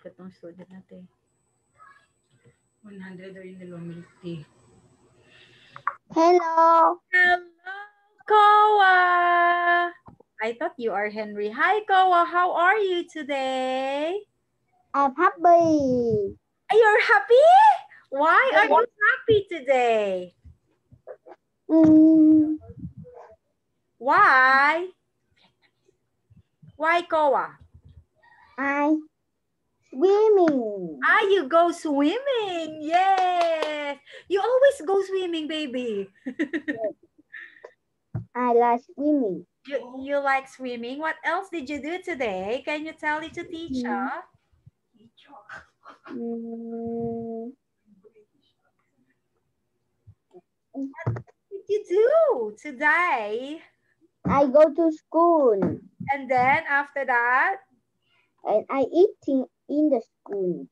ko tong student natin. 100 or yung milk tea. Hello. Hello, Koa. I thought you are Henry. Hi, Koa. How are you today? I'm happy. You're happy? Why are you happy today? Why? Why, Koa? I swimming. You go swimming. Yes. You always go swimming, baby. I like swimming. You like swimming. What else did you do today? Can you tell it to teacher? What did you do today? I go to school. And then after that? And I eating in the school.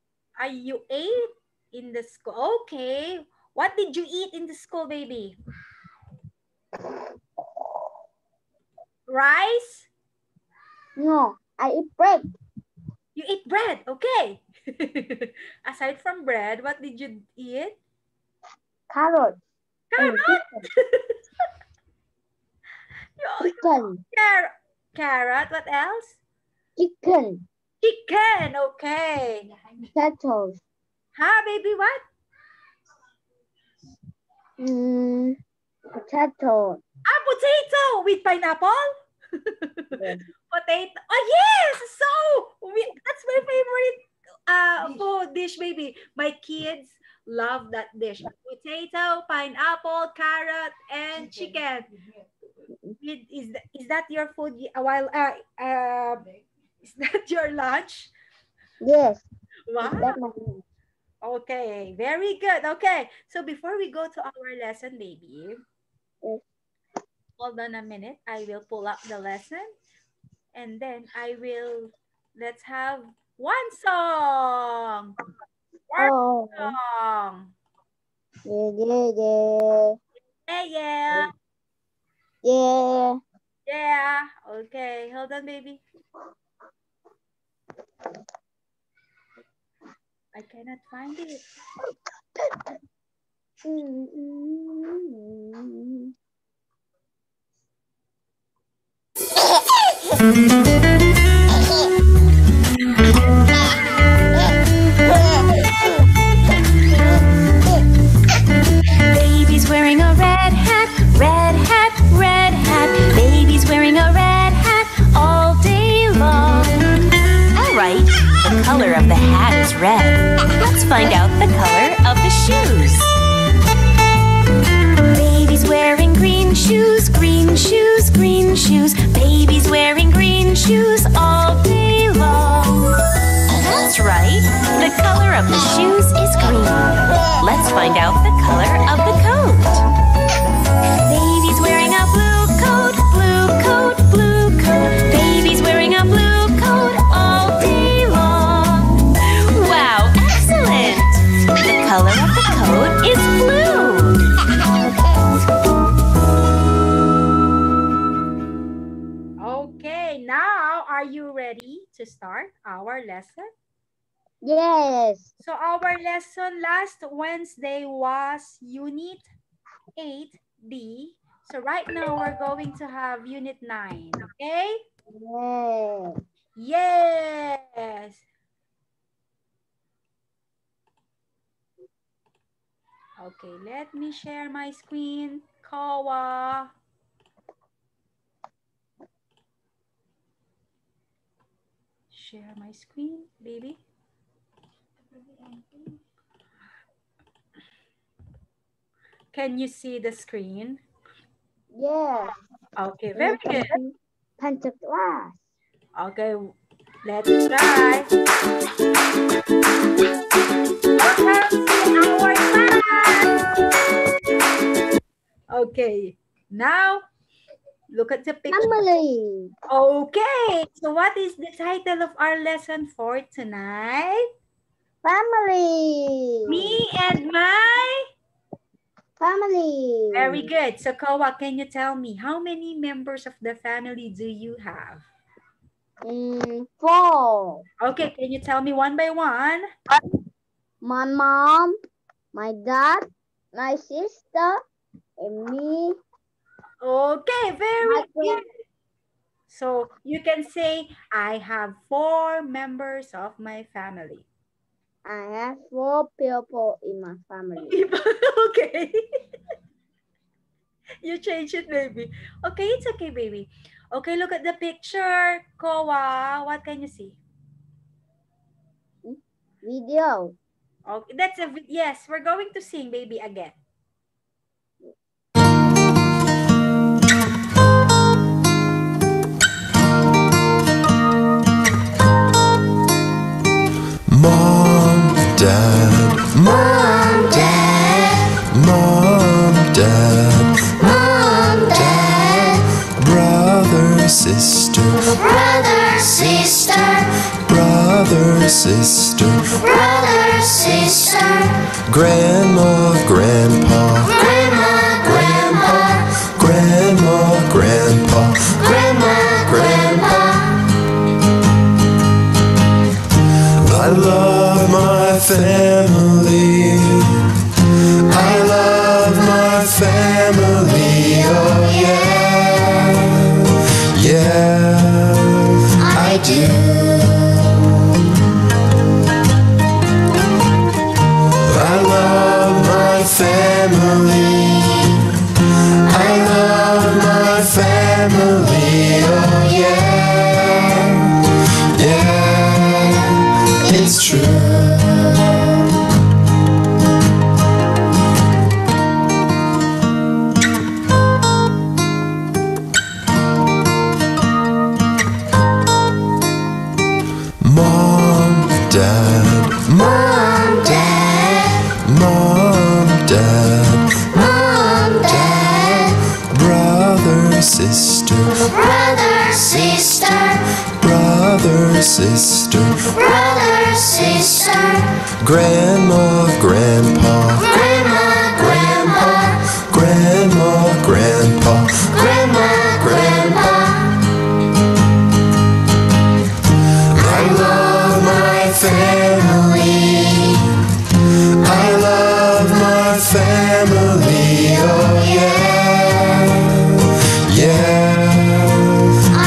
You ate in the school. Okay. What did you eat in the school, baby? Rice? No, I eat bread. You eat bread. Okay. Aside from bread, what did you eat? Carrot. Carrot? Chicken. Carrot. What else? Chicken. Chicken. Okay. Potatoes. Huh, baby? What? Potato. Potato with pineapple? Yes. Potato. Oh, yes. So, that's my favorite food dish, baby. My kids love that dish. Potato, pineapple, carrot, and chicken. Is that your food while is that your lunch? Yes. Wow. Okay, very good. Okay, so before we go to our lesson, baby, hold on a minute. I will pull up the lesson and then let's have one song. One song. Yeah. Yeah. Yeah. Yeah. Okay, hold on, baby. I cannot find it. Baby's wearing a red hat, red hat, red hat. Baby's wearing a red hat all day long. All right, the color of the hat is red. Let's find out the color of the shoes. Baby's wearing green shoes, green shoes, green shoes. Baby's wearing green shoes all day long. That's right, the color of the shoes is green. Let's find out the color of the coat. Baby's wearing a blue coat, blue coat, blue coat. Baby's wearing a blue coat all day long. Wow, excellent! The color of the coat is blue. Okay, now are you ready to start our lesson? Yes. So our lesson last Wednesday was Unit 8B. So right now we're going to have Unit 9, okay? Yes. Yes. Okay, let me share my screen. Koa. Share my screen, baby. Can you see the screen? Yes. Okay, very good. Pantaglass. Okay, let's try. Welcome to our class. Okay, now look at the picture. Family. Okay, so what is the title of our lesson for tonight? Family. Me and my family. Very good. So Koa, can you tell me how many members of the family do you have? 4. Okay, can you tell me one by one? My mom, my dad, my sister, and me. Okay, very good. So you can say, I have 4 members of my family. I have 4 people in my family. Okay. You change it, baby. Okay, it's okay, baby. Okay, look at the picture. Koa, what can you see? Video. Okay, that's a yes. We're going to sing, baby, again. Mom, Dad, Mom, Dad, Mom, Dad, Mom, Dad, brother, sister, brother, sister, brother, sister, brother, sister, grandma, grandpa, grandma, grandpa, grandma, grandpa, grandma, grandpa. I love my family. I love my family. Oh yeah, yeah, I do. I love my family. I love my family. Oh yeah, yeah, it's true. Mom, Dad, Mom, Dad, Mom, Dad, Mom, Dad, brother, sister, brother, sister, brother, sister, brother, sister, grandma, grandpa, grandma, grandpa, grandma, grandpa, grandma, grandpa. I love my family. I love my family. Oh yeah, yeah,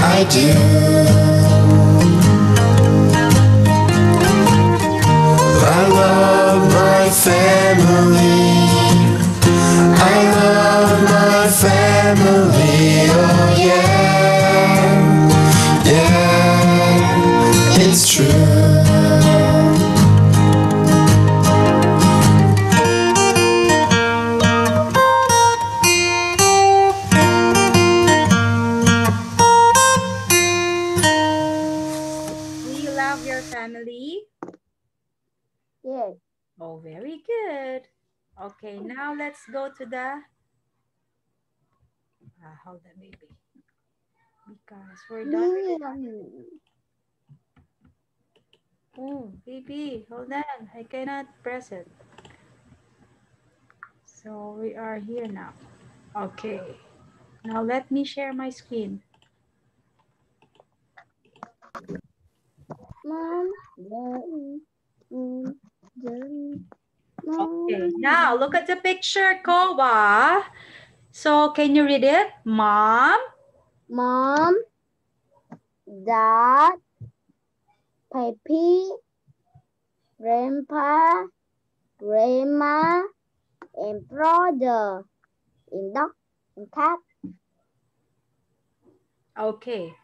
I do. I love my family. I love my family. Oh yeah, yeah, it's true. Do you love your family? Yes. Oh, very good. Okay, now let's go to the hold on, baby. Because we're done with it. Oh, baby, hold on. I cannot press it. So we are here now. Okay. Now let me share my screen. Mom, Okay. Now look at the picture, Kowa. So can you read it? Mom, Mom, Dad, Papi, Grandpa, Grandma, and brother, and dog, and cat. Okay.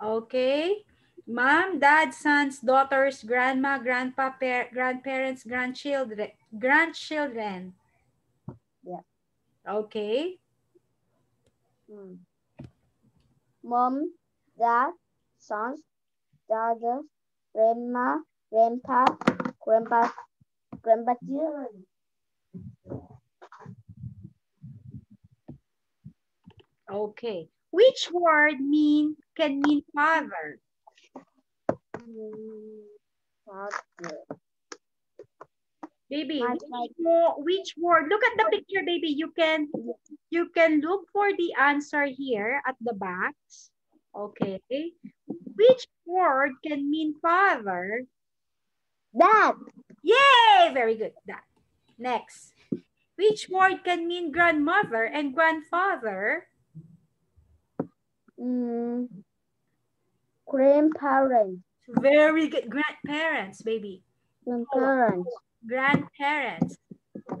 Okay. Mom, dad, sons, daughters, grandma, grandpa, grandparents, grandchildren. Yeah. Okay. Mom, Dad, sons, daughters, grandma, grandpa, grandchildren. Okay. Which word can mean father? Father. Baby, which word? Look at the picture, baby. You can look for the answer here at the box. Okay. Which word can mean father? Dad. Yay! Very good. That. Next. Which word can mean grandmother and grandfather? Grandparents. Very good. Grandparents, baby. Grandparents. Grandparents.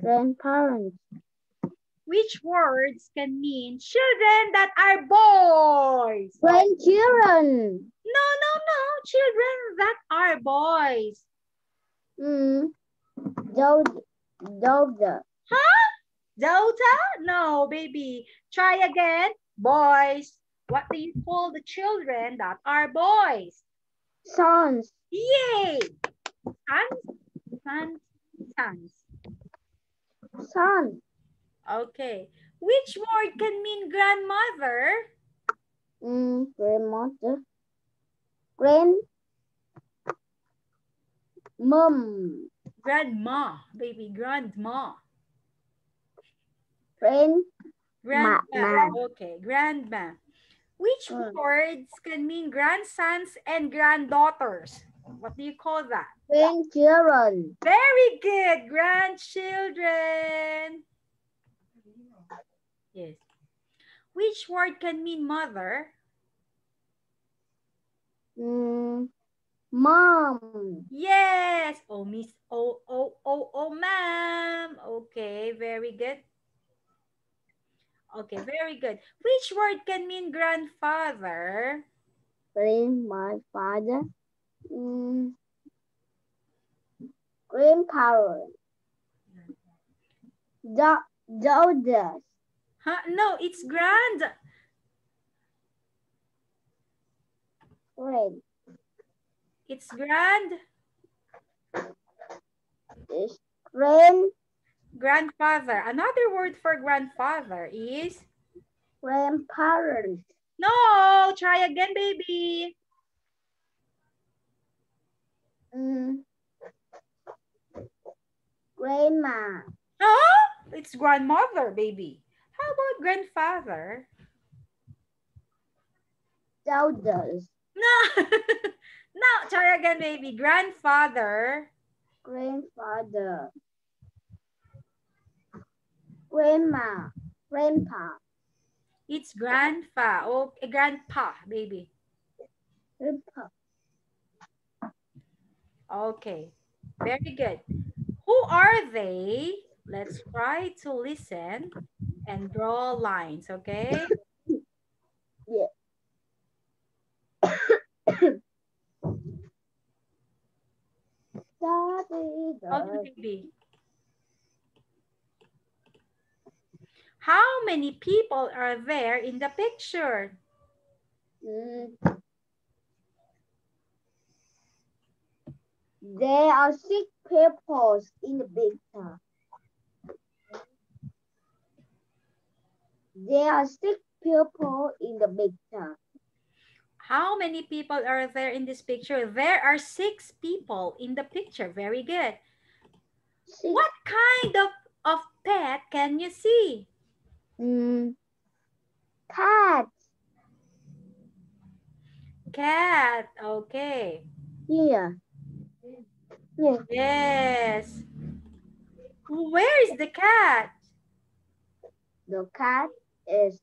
Grandparents. Which words can mean children that are boys? Grandchildren. No. Children that are boys. Daughter. Huh? Daughter? No, baby. Try again. Boys. What do you call the children that are boys? Sons. Yay! Sons. Son. Okay. Which word can mean grandmother? Grandmother. Mom. Grandma, baby. Grandma. Grandma. Okay, grandma. Which words can mean grandsons and granddaughters? What do you call that? Grandchildren. Very good. Grandchildren. Yes. Which word can mean mother? Mom. Yes. Oh, miss. Oh, ma'am. Okay, very good. Okay, very good. Which word can mean grandfather? My father. Grandparents. Daughters. Huh? No, it's grand. Friend. It's grand. Is Grandfather. Another word for grandfather is? grandparents. No, try again, baby. Grandma. Huh? It's grandmother, baby. How about grandfather? Daughters. No. No, try again, baby. Grandfather. Grandfather. Grandma. Grandpa. It's grandpa. Oh, grandpa, baby. Grandpa. Okay. Very good. Who are they? Let's try to listen and draw lines, okay? Yeah. Okay, baby. How many people are there in the picture? There are 6 people in the picture. There are 6 people in the picture. How many people are there in this picture? There are 6 people in the picture. Very good. 6. What kind of pet can you see? Cat. Cat. Okay. Here. Yeah. Yes. Where is the cat? The cat is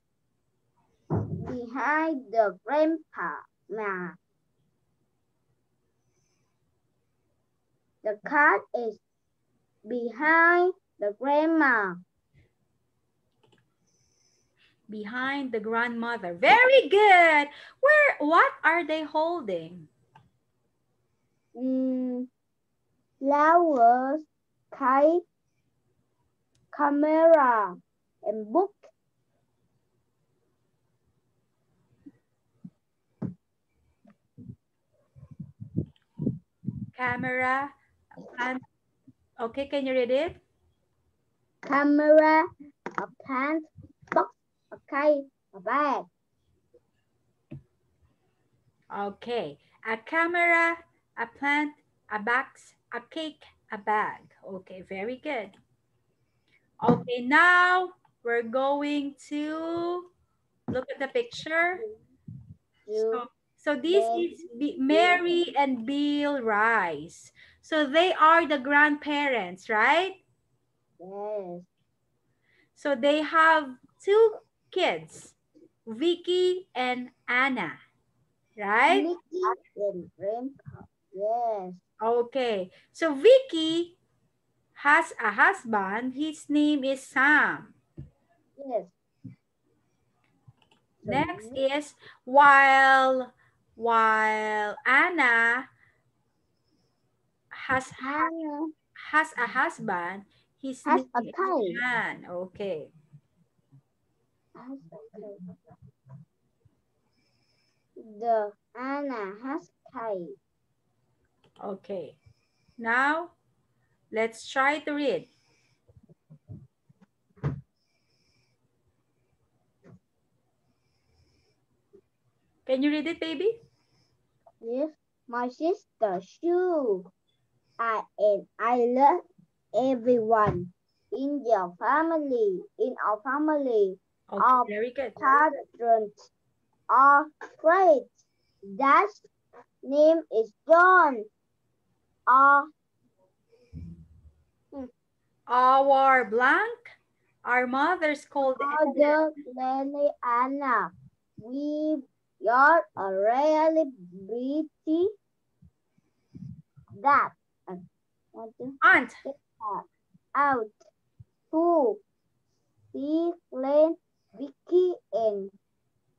behind the grandpa. The cat is behind the grandma. Behind the grandmother. Very good. What are they holding? Flowers, kite, camera, and book. Camera. And okay, can you read it? Camera, a plant, box, a kite, a bag. Okay. A camera, a plant, a box, a cake, a bag. Okay, very good. Okay, now we're going to look at the picture. So this is Mary and Bill Rice. So they are the grandparents, right? Yes. So they have two kids, Vicky and Anna, right? Mickey and Grandpa. Yes. Okay. So Vicky has a husband. His name is Sam. Yes. Next is while Anna has Hannah a husband, his has name a is kite. John. Okay. Has a kite. The Anna has kite. Okay. Now let's try to read. Can you read it, baby? Yes. My sister Sue. And I love everyone in your family. In our family. Okay, Our very good. parents are great. Dad's name is John. Our blank, our mother's called Mother Glenny Anna. We are a really pretty that aunt. out to see Glenn, Vicky, and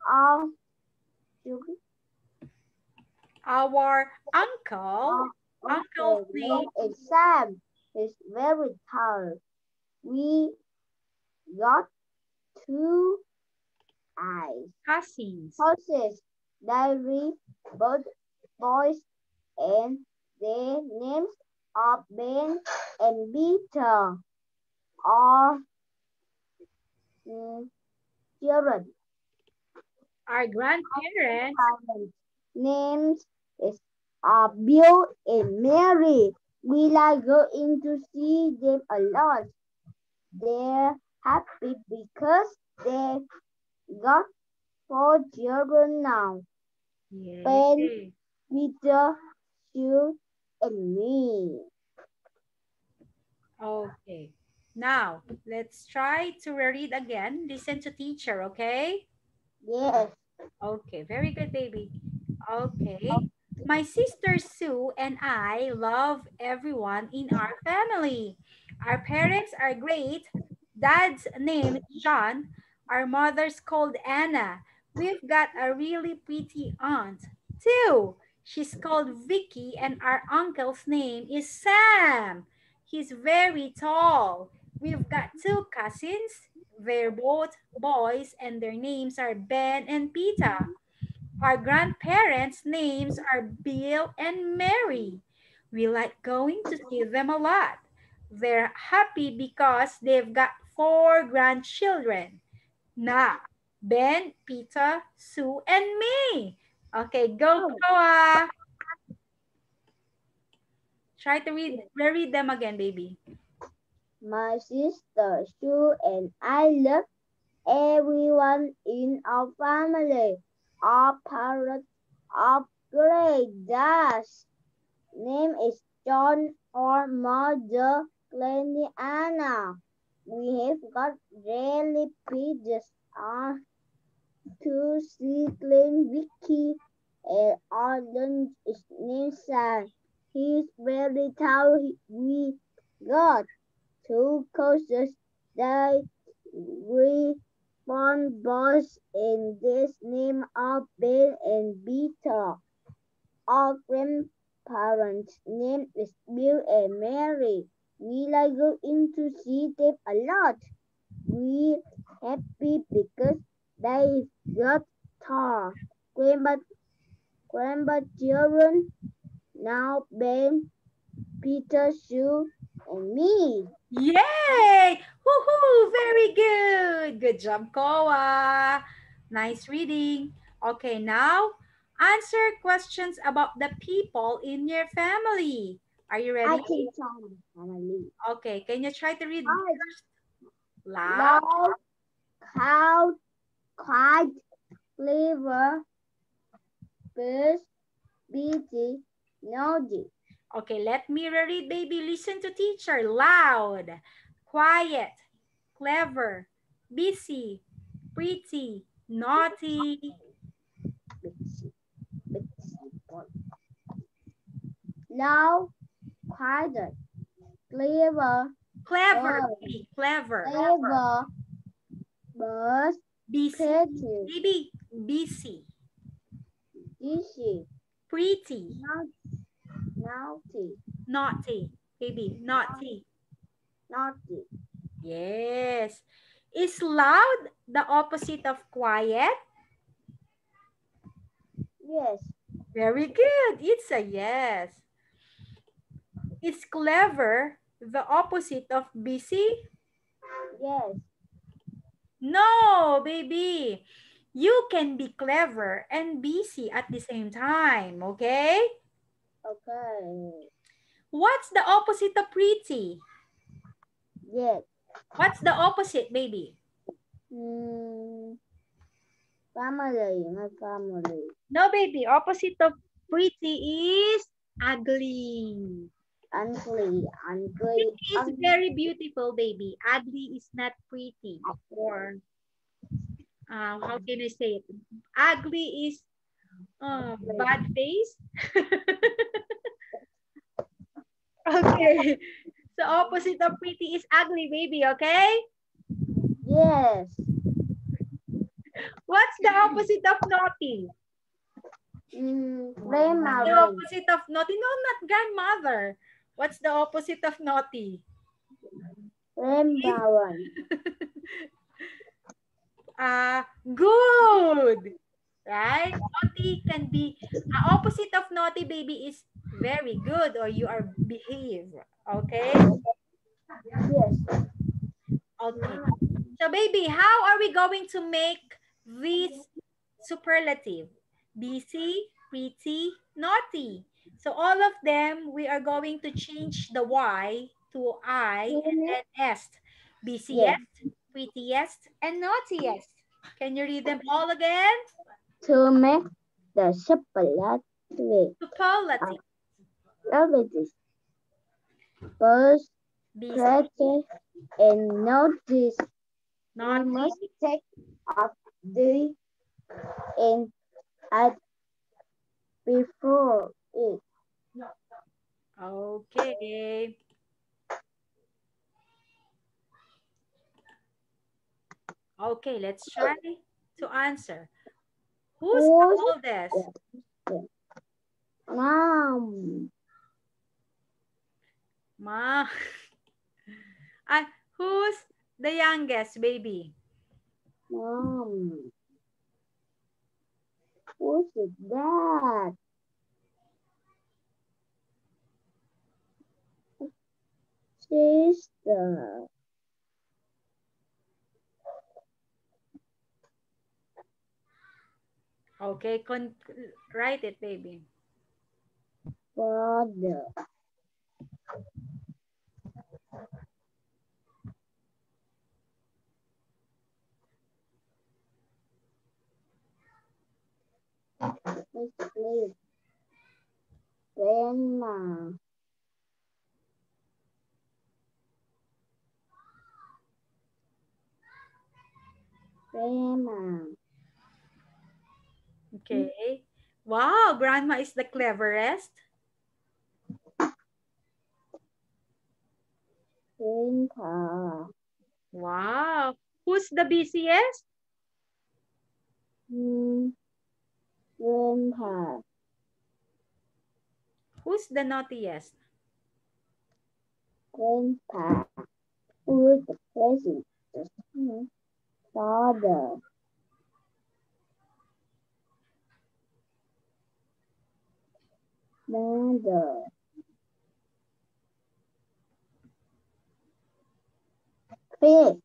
our Our uncle's name. is Sam. He's very tall. We got two eyes. Cousins. Horses. They both boys, and their names are Ben and Peter. Are children. Our grandparents. Names is Bill and Mary. We like going to see them a lot. They're happy because they got 4 children now. Yay. Ben, Peter, Sue, and me. Okay. Now, let's try to read again. Listen to teacher, okay? Yes. Okay, very good, baby. Okay. My sister Sue and I love everyone in our family. Our parents are great. Dad's name is John. Our mother's called Anna. We've got a really pretty aunt, too. She's called Vicky, and our uncle's name is Sam. He's very tall. We've got 2 cousins. They're both boys, and their names are Ben and Peter. Our grandparents' names are Bill and Mary. We like going to see them a lot. They're happy because they've got 4 grandchildren. Now, Ben, Peter, Sue, and me. Okay, go, Koa. Try to read them again, baby. My sister Sue and I love everyone in our family. Our parents are great. Dad's name is John. Our mother Glenny Anna. We have got really pigeons to see Glenn Vicky, and our lunch is Nissan. He's very tall. We got 2 coaches. They we one boss, and this name are Ben and Peter. Our grandparents' name is Bill and Mary. We like going to see them a lot. We happy because they got tall. Grandchildren now Ben, Peter, Sue, and me. Yay! Woohoo! Very good. Good job, Koa. Nice reading. Okay, now answer questions about the people in your family. Are you ready? I can tell family. Okay, can you try to read first? Loud, Loud. cow, quiet, clever, First, busy, naughty. Okay, let me reread, baby. Listen to teacher. Loud, quiet, clever, busy, pretty, naughty. Busy, loud, quiet, clever, Clever, bird, baby, clever. clever, bird, Busy, pretty, baby, busy, busy, pretty, naughty, naughty, baby, naughty. naughty. Yes. Is loud the opposite of quiet? Yes, Very good. It's a yes. Is clever the opposite of busy? yes, No, baby. You can be clever and busy at the same time, okay? okay, What's the opposite of pretty? yes. What's the opposite, baby? Family, my family. No, baby. Opposite of pretty is ugly. Ugly, Pretty is very beautiful, baby. Ugly is not pretty. Or how can I say it? Ugly is bad face. Okay. So opposite of pretty is ugly, baby. Okay. Yes. What's the opposite of naughty? The Grandmother. opposite of naughty? No, not grandmother. What's the opposite of naughty? Grandmother. Good. Right? Naughty can be, opposite of naughty, baby, is very good or you are behave. Okay? Yes. Okay. So, baby, how are we going to make this superlative? Busy, pretty, naughty. So, all of them, we are going to change the Y to I and then S. Busiest, prettiest, and naughtiest. Can you read them all again? To make the superlative. Superlative. First, Busy, pretty, and notice. We naughty, must take off the and add before it. okay. Okay, let's try to answer. Who's the oldest? Mom. Ma. Who's the youngest, baby? Mom. Who's that? Sister. Okay, write it, baby. Brother. Grandma. Grandma. Okay. Wow, grandma is the cleverest. Grandpa. Wow. Who's the busiest? Grandpa. Who's the naughtiest? Grandpa. Who's the president? Father. Mother. Fifth.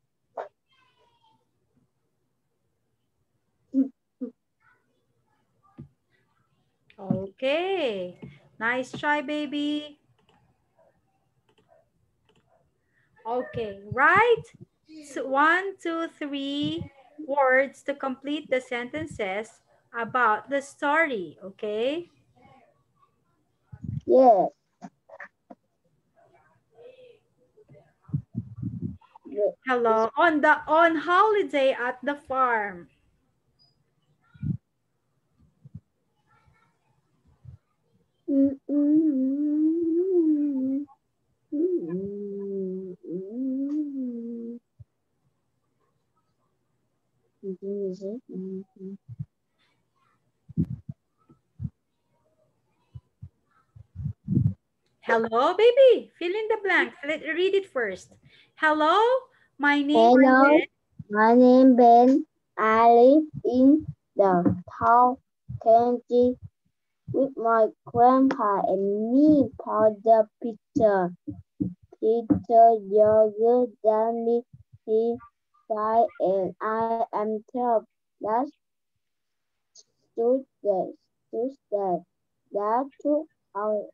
Okay. Nice try, baby. Okay, write 1, 2, 3 words to complete the sentences about the story, okay? Yes. Hello, on holiday at the farm. Hello, baby. Fill in the blank. Read it first. Hello, my name is Hello, Ben. my name Ben. I live in the town country with my grandpa and me for the picture. Peter younger than me. He's 5 and I am 12. That's Tuesday. That took out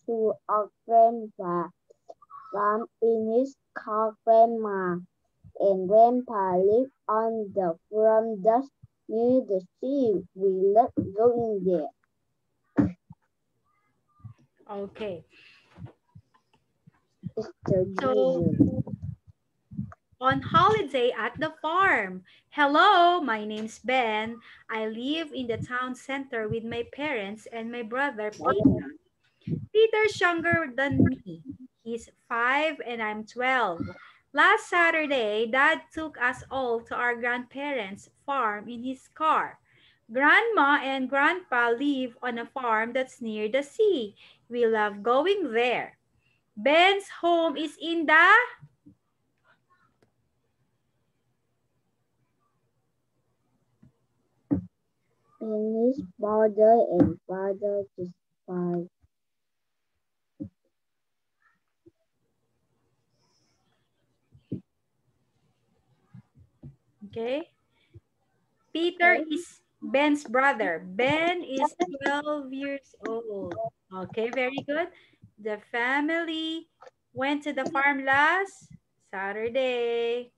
to our grandpa farm in his car. Grandma and grandpa live on the farm just near the sea. We love going there. Okay. Mr. So, on holiday at the farm. Hello, my name's Ben. I live in the town center with my parents and my brother, Peter. Peter's younger than me. He's 5 and I'm 12. Last Saturday, Dad took us all to our grandparents' farm in his car. Grandma and Grandpa live on a farm that's near the sea. We love going there. Ben's home is in the... Ben's mother and father just 5. Okay. Peter is Ben's brother. Ben is 12 years old. Okay, very good. The family went to the farm last Saturday.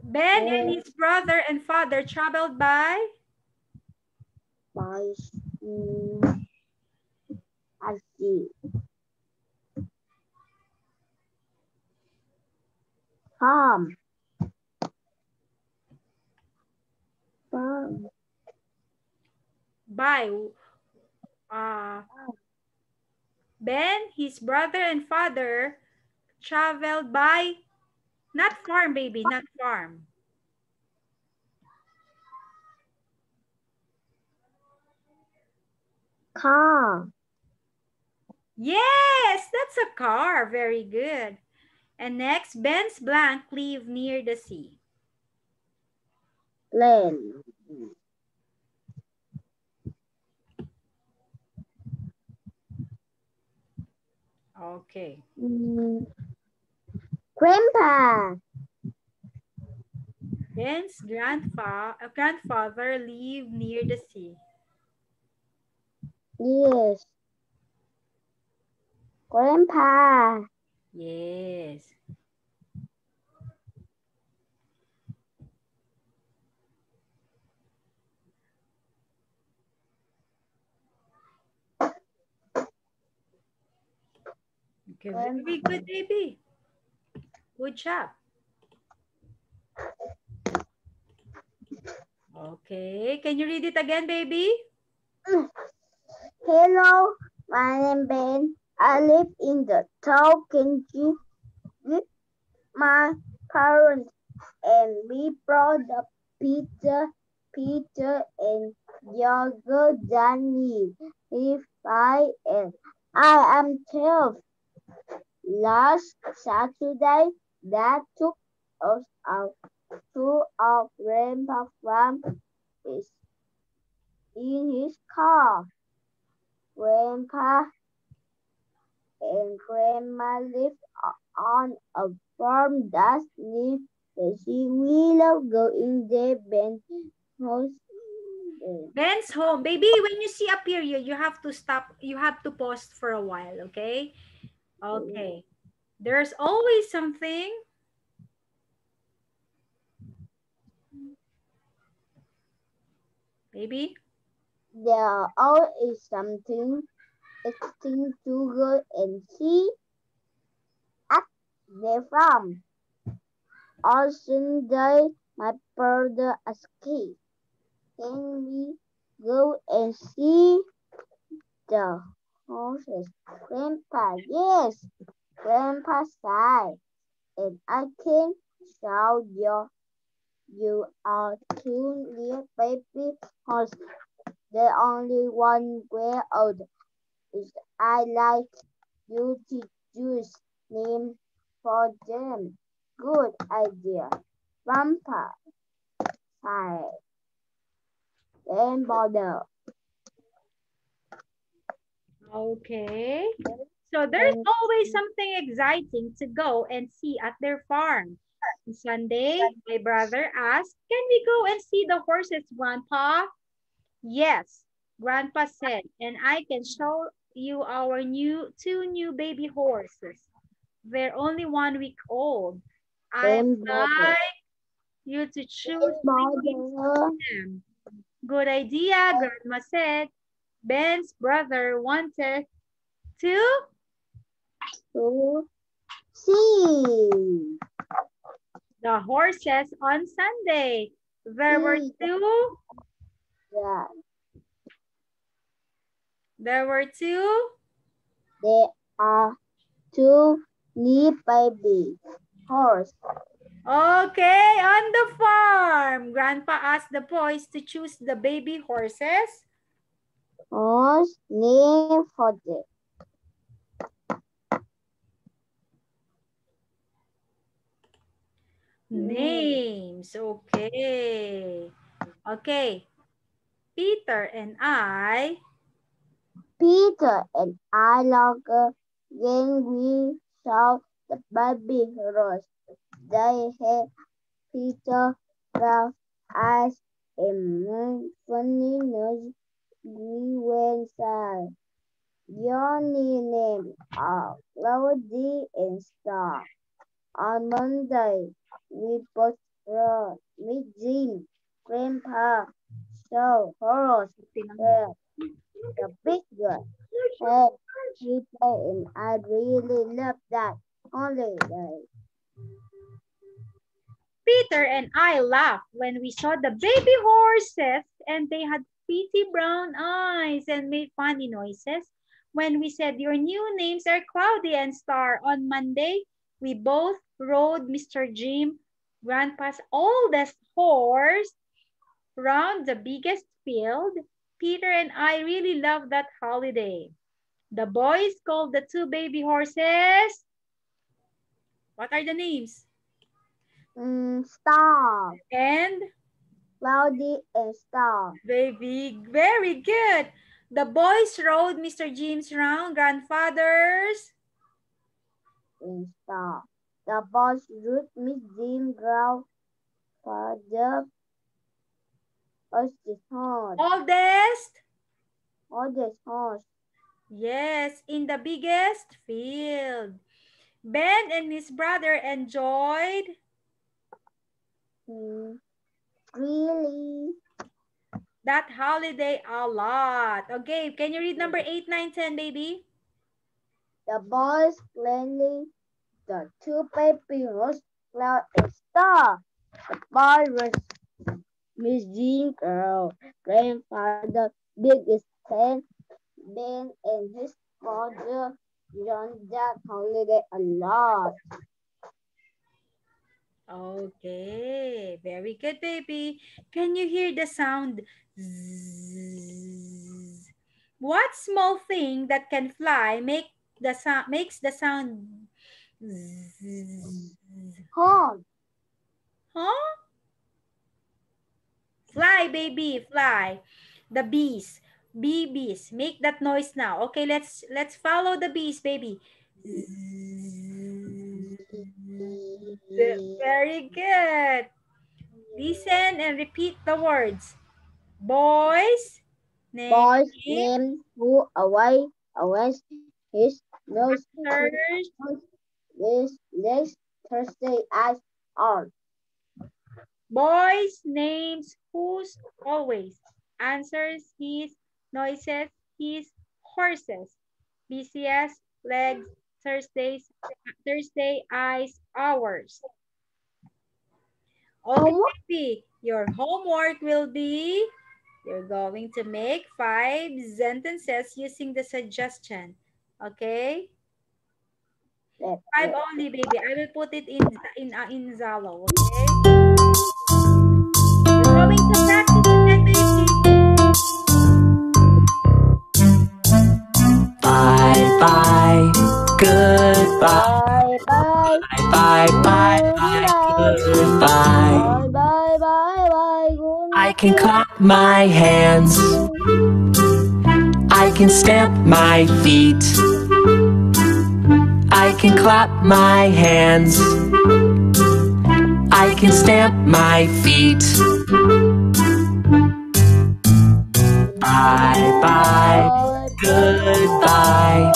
Ben and his brother and father traveled by I see. Farm. by Ben, his brother and father traveled by not farm, baby, not farm. Car. Yes, that's a car. Very good. And next, Ben's blank live near the sea. Plane. Okay. Grandpa. Ben's grandfather live near the sea. Yes. Grandpa. Yes. Okay, very good, baby. Good job. Okay, can you read it again, baby? Hello, my name Ben. I live in the town country with my parents and we brought up Peter and younger than me. He's 5 and I am 12. Last Saturday, Dad took us out to our grandpa farm is in his car. Grandpa and Grandma live on a farm that's near the sea. We love going there. Ben's home. Baby, when you see a period, you have to stop. You have to pause for a while, okay? Okay. There's always something. baby? There always something exciting to go and see at the farm. On Sunday, my brother asked, can we go and see the horses? Grandpa, yes. Grandpa sighed, and I can show you are two little baby horses. The only one way out is I like you to choose name for them. Good idea. Grandpa sighed. Then bother. Okay. So there's always something exciting to go and see at their farm. On Sunday, my brother asked, can we go and see the horses, Grandpa? Yes, Grandpa said, and I can show you our two new baby horses. They're only 1 week old. I'd Then bother. like you to choose names for Bother. them. Good idea, Grandma said. Ben's brother wanted to To see. the horses on Sunday. There were See. two. Yeah. There were two. There are two new baby horse. Okay, on the farm. Grandpa asked the boys to choose the baby horses. Horse name for them. Names. Okay. Okay. Peter and I. Peter and I longer when we saw the baby horse. They had Peter rough eyes and funny nose. We went inside. Your name are Cloudy and Star. On Monday, we both meet Jim, Grandpa, so horse, the big one. Hey, Peter and I really love that holiday. Peter and I laughed when we saw the baby horses and they had pretty brown eyes and made funny noises. When we said your new names are Cloudy and Star on Monday, we both rode Mr. Jim, Grandpa's oldest horse, round the biggest field. Peter and I really loved that holiday. The boys called the two baby horses. What are the names? Star. And Cloudy and Star. baby, very good. The boys rode Mr. Jim's round grandfather's And Star. The boss root Miss Jim Grow for the oldest horse. Oldest horse. Yes, in the biggest field. Ben and his brother enjoyed Really? that holiday a lot. Okay, can you read number 8, 9, 10, baby? The boys clearly the two baby horse Cloud and Star. The boy was Miss Jean Girl, grandfather, biggest fan, Ben and his father enjoyed that holiday a lot. Okay, very good, baby. Can you hear the sound? Zzz? What small thing that can fly makes the sound? Zzz? Horn. Huh? Fly, baby, fly. The bees, bees, make that noise now. Okay, let's follow the bees, baby. Very good. Listen and repeat the words. Boys, Boys name who away always his nose with legs Thursday eyes on. Boys names whose always. Answers, his. Noises, his. Horses. BCS, legs. Thursday, eyes, hours. Okay, your homework will be, you're going to make 5 sentences using the suggestion. Okay? 5 only, baby. I will put it in Zalo. Okay? We're going to practice again, baby. Bye bye, goodbye. Bye Bye bye, bye, goodbye. bye bye. I can clap my hands. I can stamp my feet. I can clap my hands. I can stamp my feet. Bye bye, goodbye.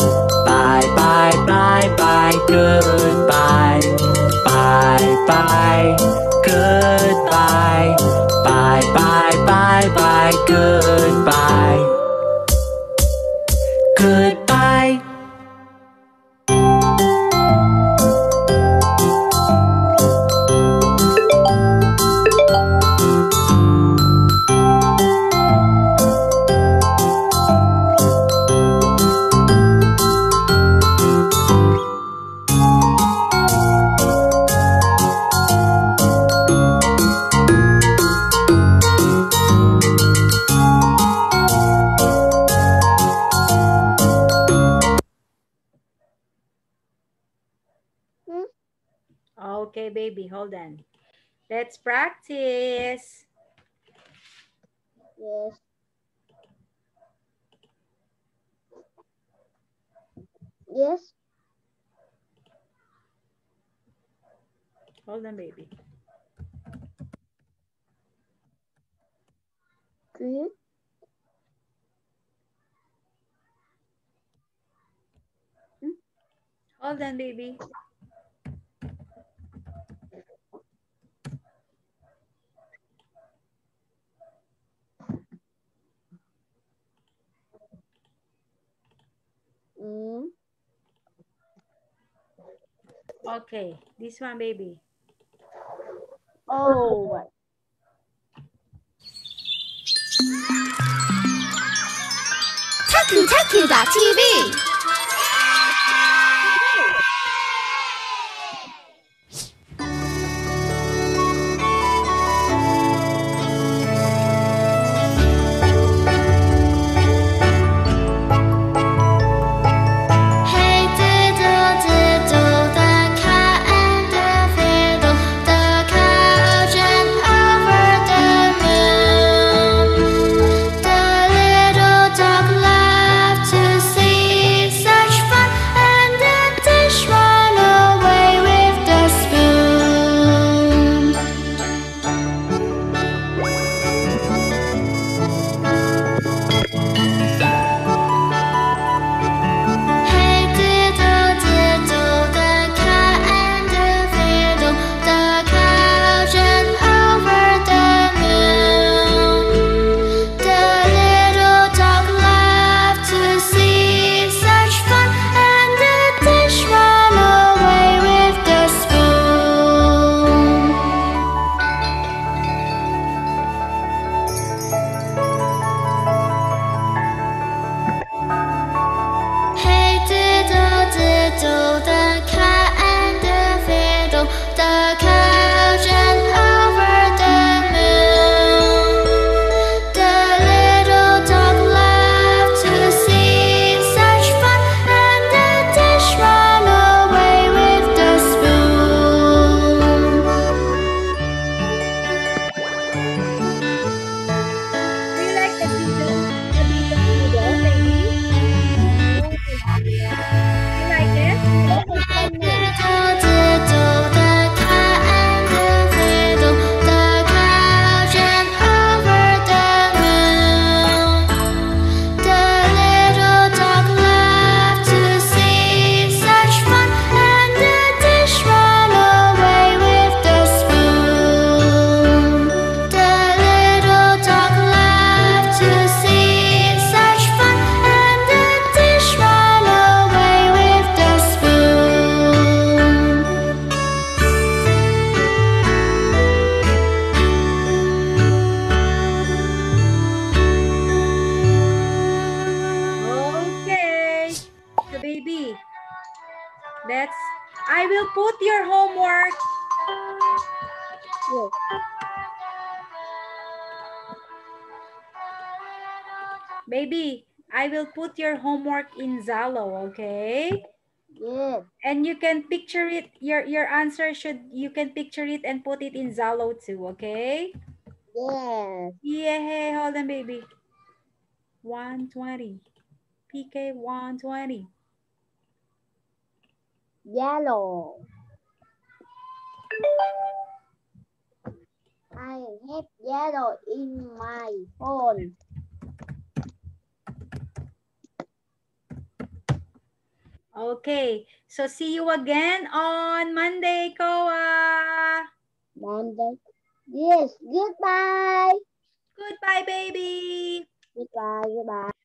Bye bye bye bye, goodbye. Bye bye, goodbye. Bye bye bye bye, goodbye. Goodbye. Okay, baby, hold on. Let's practice. Yes. Yes. Hold on, baby. Good. Hold on, baby. Okay, this one, baby. Oh. TechUTechU.tv. Hey diddle diddle, the cat and the fiddle, the cow jumped over the moon. The little dog laughed to see I will put your homework. Yes. Baby, I will put your homework in Zalo, okay? Yes. And you can picture it, your answer you can picture it and put it in Zalo too, okay? Yes. Yeah, hold on, baby. 120. PK 120. Yellow. I have yellow in my phone. Okay, so see you again on Monday, Koa. Monday. Yes. Goodbye. Goodbye, baby. Goodbye. Goodbye.